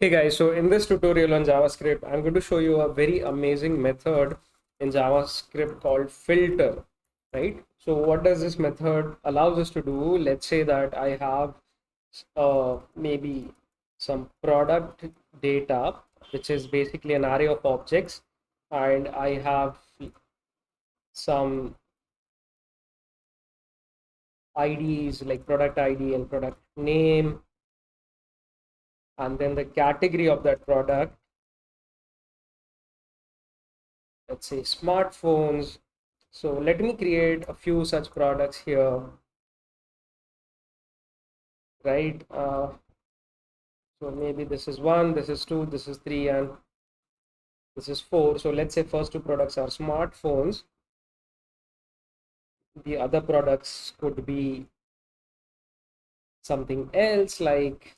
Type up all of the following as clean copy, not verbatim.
Hey guys, so in this tutorial on JavaScript, I'm going to show you a very amazing method in JavaScript called filter, right? So what does this method allows us to do? Let's say that I have maybe some product data, which is basically an array of objects, and I have some IDs like product ID and product name, and then the category of that product, let's say smartphones. So let me create a few such products here, right? So maybe this is one, this is two, this is three, and this is four. So let's say first two products are smartphones. The other products could be something else like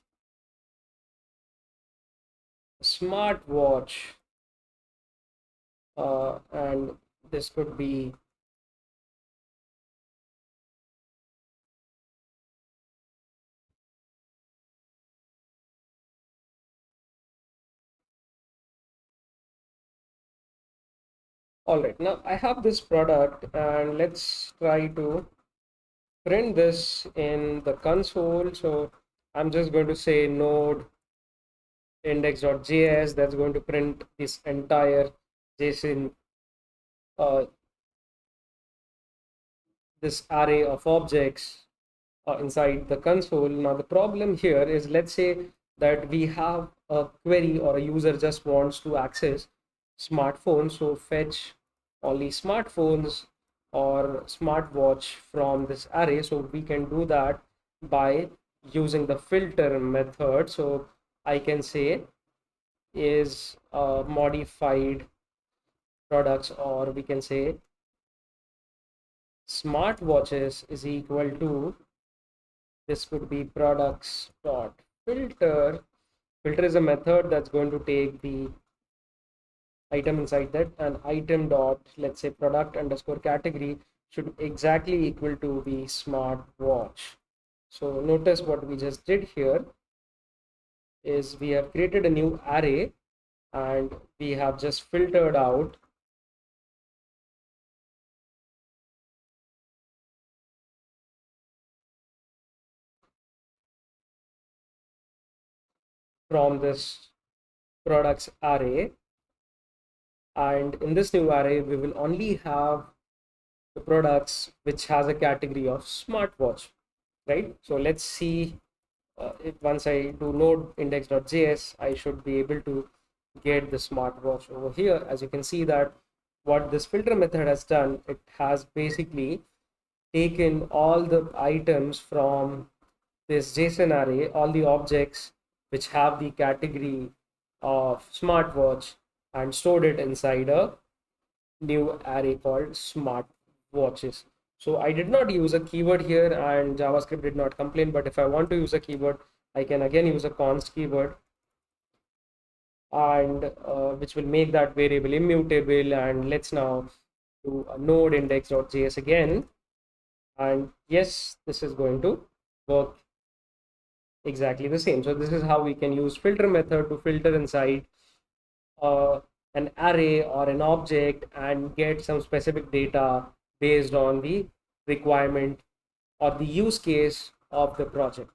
smartwatch, and this could be all right. Now I have this product, and let's try to print this in the console. So I'm just going to say node index.js. That's going to print this entire JSON, uh, this array of objects inside the console. Now the problem here is, let's say that we have a query or a user just wants to access smartphones, so fetch only smartphones or smartwatch from this array. So we can do that by using the filter method. So I can say is modified products, or we can say smartwatches is equal to, this could be products dot filter. Filter is a method that's going to take the item inside that, and item dot, let's say product underscore category should exactly equal to the smartwatch. So notice what we just did here is we have created a new array, and we have just filtered out from this products array, and in this new array we will only have the products which has a category of smartwatch, right? So let's see, if once I do node index.js, I should be able to get the smartwatch over here. As you can see that what this filter method has done, it has basically taken all the items from this JSON array, all the objects which have the category of smartwatch, and stored it inside a new array called smartwatches. So I did not use a keyword here, and JavaScript did not complain. But if I want to use a keyword, I can again use a const keyword, and which will make that variable immutable. And let's now do a node index.js again. And yes, this is going to work exactly the same. So this is how we can use filter method to filter inside uh, an array or an object and get some specific data based on the requirement or the use case of the project.